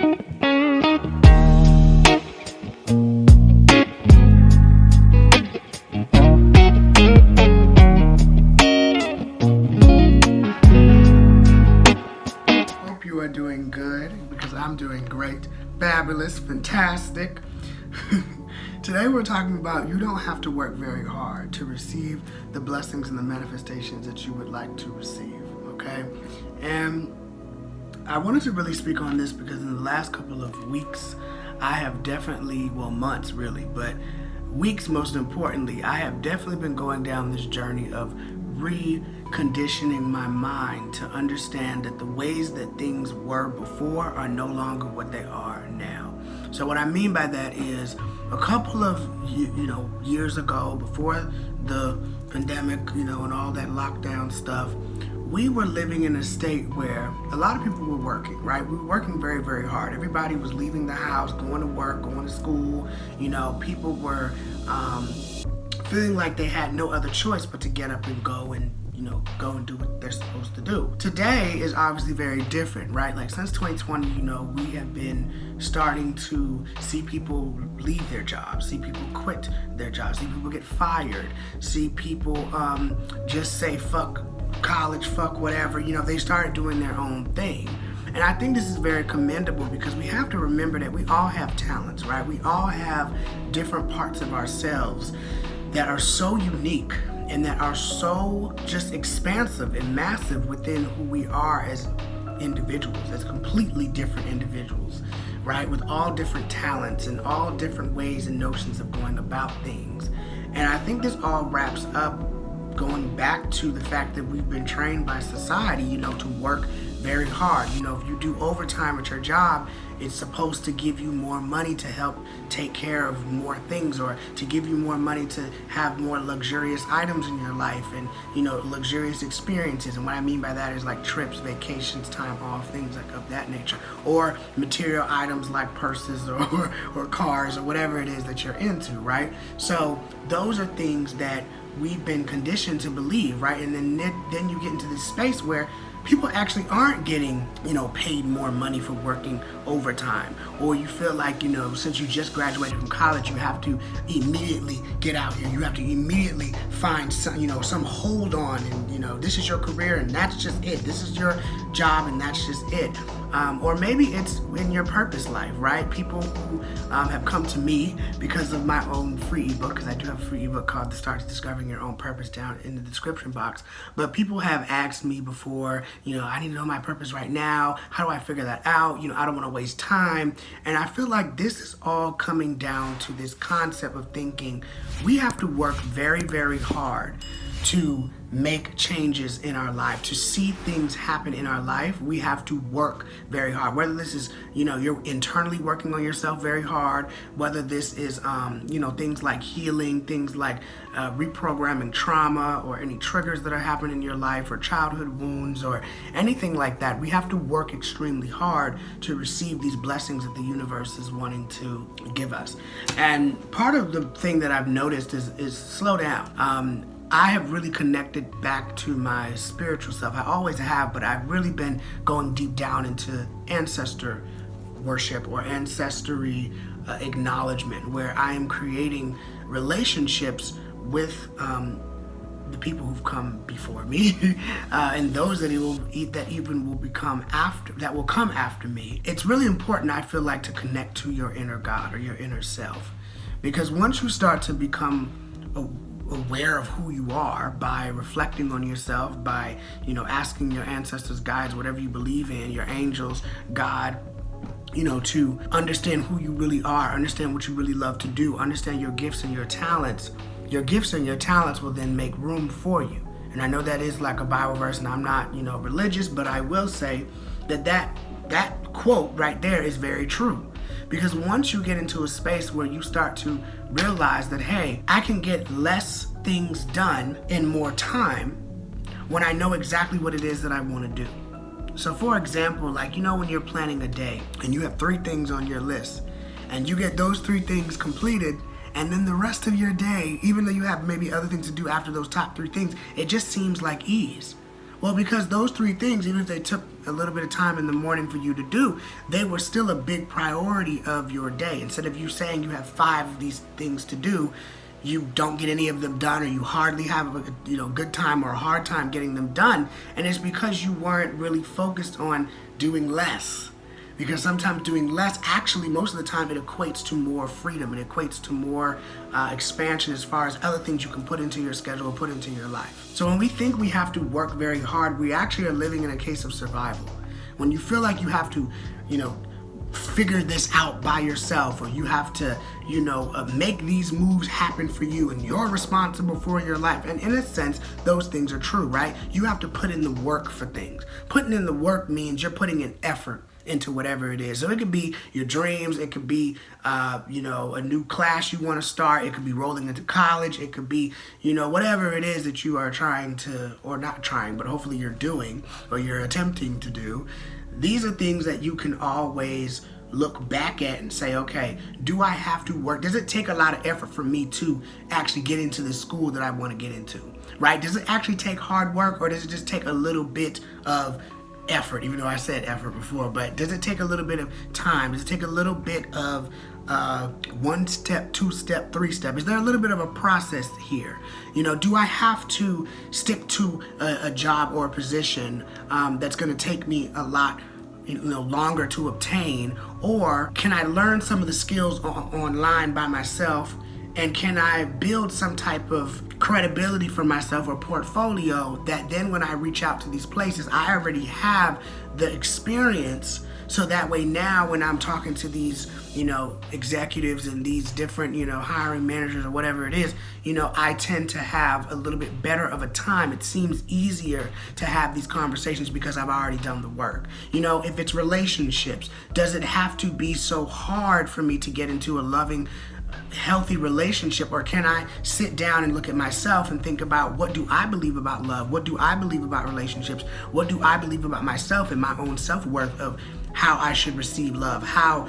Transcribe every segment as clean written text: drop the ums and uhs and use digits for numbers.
You are doing good, because I'm doing great, fabulous, fantastic. Today we're talking about you don't have to work very hard to receive the blessings and the manifestations that you would like to receive, okay? And I wanted to really speak on this because in the last couple of weeks, I have definitely, well, months really, but weeks most importantly, I have definitely been going down this journey of reconditioning my mind to understand that the ways that things were before are no longer what they are now. So what I mean by that is a couple of years ago, before the pandemic, and all that lockdown stuff, we were living in a state where a lot of people were working, right? We were working very, very hard. Everybody was leaving the house, going to work, going to school. People were feeling like they had no other choice but to get up and go and do what they're supposed to do. Today is obviously very different, right? Like since 2020, we have been starting to see people leave their jobs, see people quit their jobs, see people get fired, see people just say fuck college, fuck whatever. They started doing their own thing. And I think this is very commendable because we have to remember that we all have talents, right? We all have different parts of ourselves that are so unique and that are so just expansive and massive within who we are as individuals, as completely different individuals, right? With all different talents and all different ways and notions of going about things. And I think this all wraps up going back to the fact that we've been trained by society, to work very hard. If you do overtime at your job, it's supposed to give you more money to help take care of more things, or to give you more money to have more luxurious items in your life and, luxurious experiences. And what I mean by that is like trips, vacations, time off, things like of that nature, or material items like purses or cars or whatever it is that you're into, right? So those are things that we've been conditioned to believe, right? And then you get into this space where people actually aren't getting, paid more money for working overtime. Or you feel like, since you just graduated from college, you have to immediately get out here. You have to immediately find some hold on and, this is your career and that's just it. This is your job and that's just it. Or maybe it's in your purpose life, right? People who have come to me because of my own free ebook, because I do have a free ebook called Start Discovering Your Own Purpose down in the description box. But people have asked me before, I need to know my purpose right now. How do I figure that out? I don't want to waste time. And I feel like this is all coming down to this concept of thinking we have to work very, very hard to make changes in our life, to see things happen in our life. We have to work very hard. Whether this is, you're internally working on yourself very hard, whether this is, things like healing, things like reprogramming trauma or any triggers that are happening in your life or childhood wounds or anything like that. We have to work extremely hard to receive these blessings that the universe is wanting to give us. And part of the thing that I've noticed is slow down. I have really connected back to my spiritual self. I always have, but I've really been going deep down into ancestor worship or ancestry acknowledgement, where I am creating relationships with the people who've come before me and those that will come after me. It's really important, I feel like, to connect to your inner God or your inner self, because once you start to become aware of who you are by reflecting on yourself, by asking your ancestors, guides, whatever you believe in, your angels, God, to understand who you really are, understand what you really love to do, understand your gifts and your talents. Your gifts and your talents will then make room for you. And I know that is like a Bible verse, and I'm not religious, but I will say that quote right there is very true. Because once you get into a space where you start to realize that, hey, I can get less things done in more time when I know exactly what it is that I want to do. So for example, like, when you're planning a day and you have 3 things on your list and you get those 3 things completed, and then the rest of your day, even though you have maybe other things to do after those top 3 things, it just seems like ease. Well, because those 3 things, even if they took a little bit of time in the morning for you to do, they were still a big priority of your day. Instead of you saying you have 5 of these things to do, you don't get any of them done, or you hardly have a good time or a hard time getting them done. And it's because you weren't really focused on doing less. Because sometimes doing less, actually, most of the time, it equates to more freedom. It equates to more expansion as far as other things you can put into your schedule, put into your life. So when we think we have to work very hard, we actually are living in a case of survival. When you feel like you have to, figure this out by yourself, or you have to, make these moves happen for you, and you're responsible for your life. And in a sense, those things are true, right? You have to put in the work for things. Putting in the work means you're putting in effort into whatever it is. So it could be your dreams, it could be a new class you want to start, it could be rolling into college, it could be whatever it is that you are trying to, or not trying, but hopefully you're doing, or you're attempting to do. These are things that you can always look back at and say, okay, do I have to work? Does it take a lot of effort for me to actually get into the school that I want to get into, right? Does it actually take hard work, or does it just take a little bit of effort, even though I said effort before? But does it take a little bit of time? Does it take a little bit of 1 step, 2 step, 3 step? Is there a little bit of a process here? Do I have to stick to a job or a position that's going to take me a lot longer to obtain? Or can I learn some of the skills online by myself? And can I build some type of credibility for myself or portfolio that then when I reach out to these places, I already have the experience, so that way now when I'm talking to these, executives and these different, hiring managers or whatever it is, I tend to have a little bit better of a time. It seems easier to have these conversations because I've already done the work. If it's relationships, does it have to be so hard for me to get into a loving, healthy relationship, or can I sit down and look at myself and think about, what do I believe about love? What do I believe about relationships? What do I believe about myself and my own self-worth of how I should receive love? How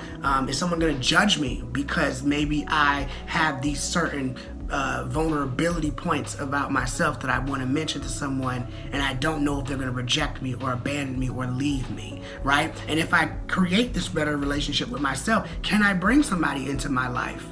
is someone going to judge me because maybe I have these certain vulnerability points about myself that I want to mention to someone, and I don't know if they're going to reject me or abandon me or leave me, right? And if I create this better relationship with myself, can I bring somebody into my life?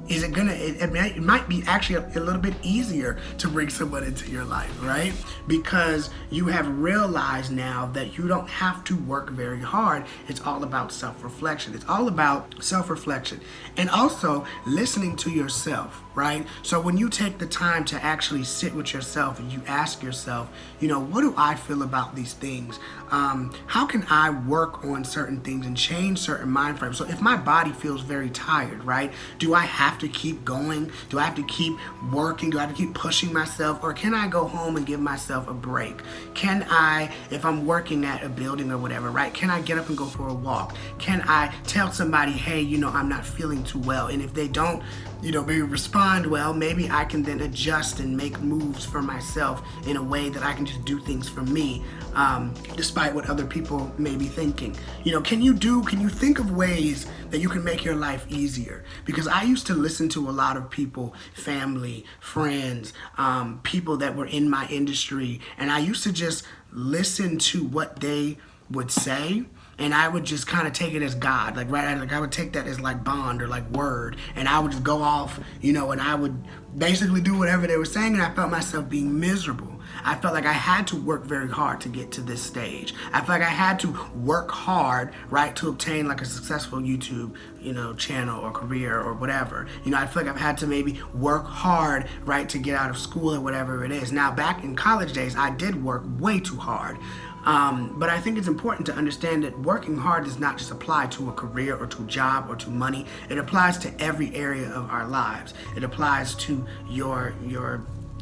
Is it gonna, it might be actually a little bit easier to bring someone into your life, right? Because you have realized now that you don't have to work very hard. It's all about self-reflection. It's all about self-reflection. And also listening to yourself, right? So when you take the time to actually sit with yourself and you ask yourself, what do I feel about these things? How can I work on certain things and change certain mind frames? So if my body feels very tired, right? Do I have to keep going? Do I have to keep working? Do I have to keep pushing myself? Or can I go home and give myself a break? Can I, if I'm working at a building or whatever, right? Can I get up and go for a walk? Can I tell somebody, hey, I'm not feeling too well? And if they don't, maybe respond well, maybe I can then adjust and make moves for myself in a way that I can just do things for me, despite what other people may be thinking. Can you think of ways that you can make your life easier? Because I used to listen to a lot of people, family, friends, people that were in my industry, and I used to just listen to what they would say, and I would just kind of take it as God, I would take that as like bond or like word, and I would just go off, and I would basically do whatever they were saying, and I felt myself being miserable. I felt like I had to work very hard to get to this stage. I felt like I had to work hard, right, to obtain like a successful YouTube, channel or career or whatever. I feel like I've had to maybe work hard, right, to get out of school or whatever it is. Now, back in college days, I did work way too hard. But I think it's important to understand that working hard does not just apply to a career or to a job or to money. It applies to every area of our lives. It applies to your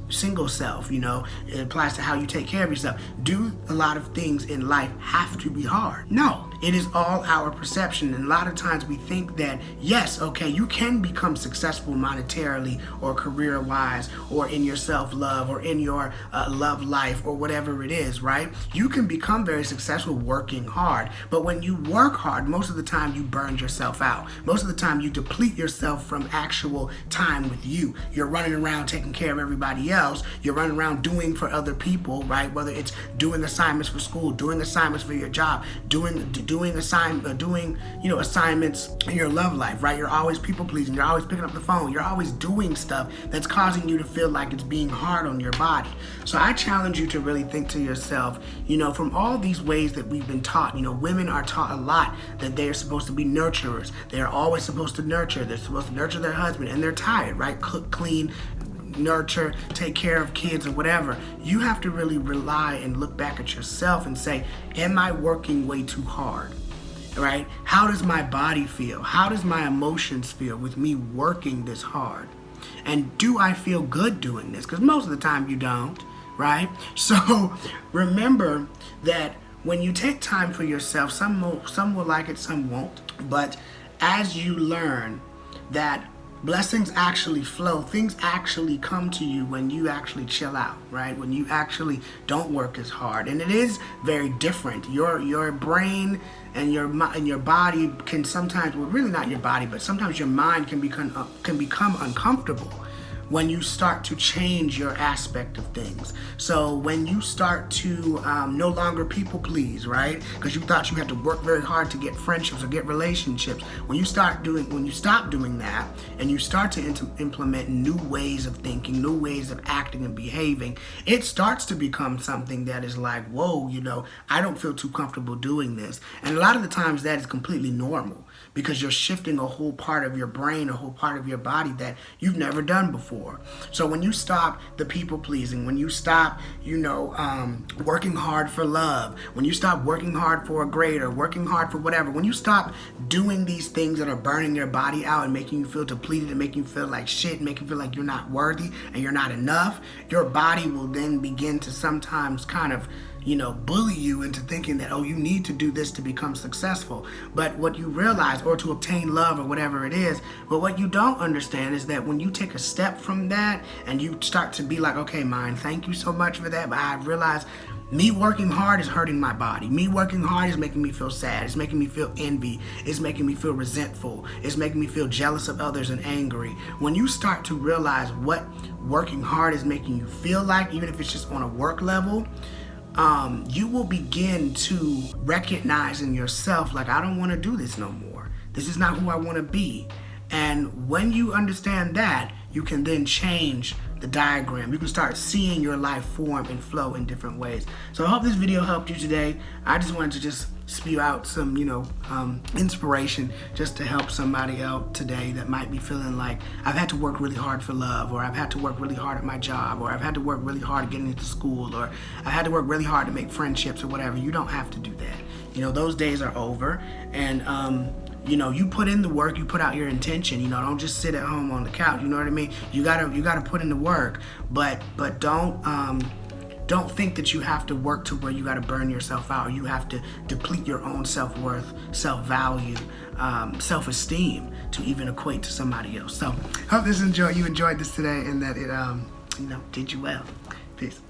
single self, it applies to how you take care of yourself. Do a lot of things in life have to be hard? No. It is all our perception. And a lot of times we think that, yes, okay, you can become successful monetarily or career-wise or in your self-love or in your love life or whatever it is, right? You can become very successful working hard. But when you work hard, most of the time you burn yourself out. Most of the time you deplete yourself from actual time with you. You're running around taking care of everybody else. You're running around doing for other people, right? Whether it's doing assignments for school, doing assignments for your job, doing assignments in your love life, right? You're always people pleasing. You're always picking up the phone. You're always doing stuff that's causing you to feel like it's being hard on your body. So I challenge you to really think to yourself, from all these ways that we've been taught, women are taught a lot that they're supposed to be nurturers. They're always supposed to nurture. They're supposed to nurture their husband, and they're tired, right? Cook, clean, nurture, take care of kids or whatever. You have to really rely and look back at yourself and say, am I working way too hard? Right? How does my body feel? How does my emotions feel with me working this hard? And do I feel good doing this? Because most of the time you don't, right? So remember that when you take time for yourself, some will like it, some won't. But as you learn that blessings actually flow, things actually come to you when you actually chill out, right? When you actually don't work as hard. And it is very different. Your brain and your body can sometimes, well, really not your body, but sometimes your mind can become uncomfortable when you start to change your aspect of things. So when you start to no longer people please, right? Because you thought you had to work very hard to get friendships or get relationships. When you stop doing that and you start to implement new ways of thinking, new ways of acting and behaving, it starts to become something that is like, whoa, I don't feel too comfortable doing this. And a lot of the times that is completely normal because you're shifting a whole part of your brain, a whole part of your body that you've never done before. So when you stop the people pleasing, when you stop, working hard for love, when you stop working hard for a grade or working hard for whatever, when you stop doing these things that are burning your body out and making you feel depleted and making you feel like shit, making you feel like you're not worthy and you're not enough, your body will then begin to sometimes kind of bully you into thinking that, oh, you need to do this to become successful. But what you realize, or to obtain love or whatever it is, but what you don't understand is that when you take a step from that and you start to be like, okay, mind, thank you so much for that, but I realize me working hard is hurting my body. Me working hard is making me feel sad. It's making me feel envy. It's making me feel resentful. It's making me feel jealous of others and angry. When you start to realize what working hard is making you feel like, even if it's just on a work level, you will begin to recognize in yourself, like, I don't want to do this no more. This is not who I want to be. And when you understand that, you can then change the diagram. You can start seeing your life form and flow in different ways. So I hope this video helped you today. I just wanted to just spew out some, inspiration just to help somebody out today that might be feeling like I've had to work really hard for love, or I've had to work really hard at my job, or I've had to work really hard at getting into school, or I had to work really hard to make friendships or whatever. You don't have to do that. Those days are over. And you put in the work, you put out your intention, don't just sit at home on the couch, you know what I mean? You gotta put in the work, but don't think that you have to work to where you gotta burn yourself out, or you have to deplete your own self-worth, self-value, self-esteem to even equate to somebody else. So hope you enjoyed this today and that it did you well. Peace.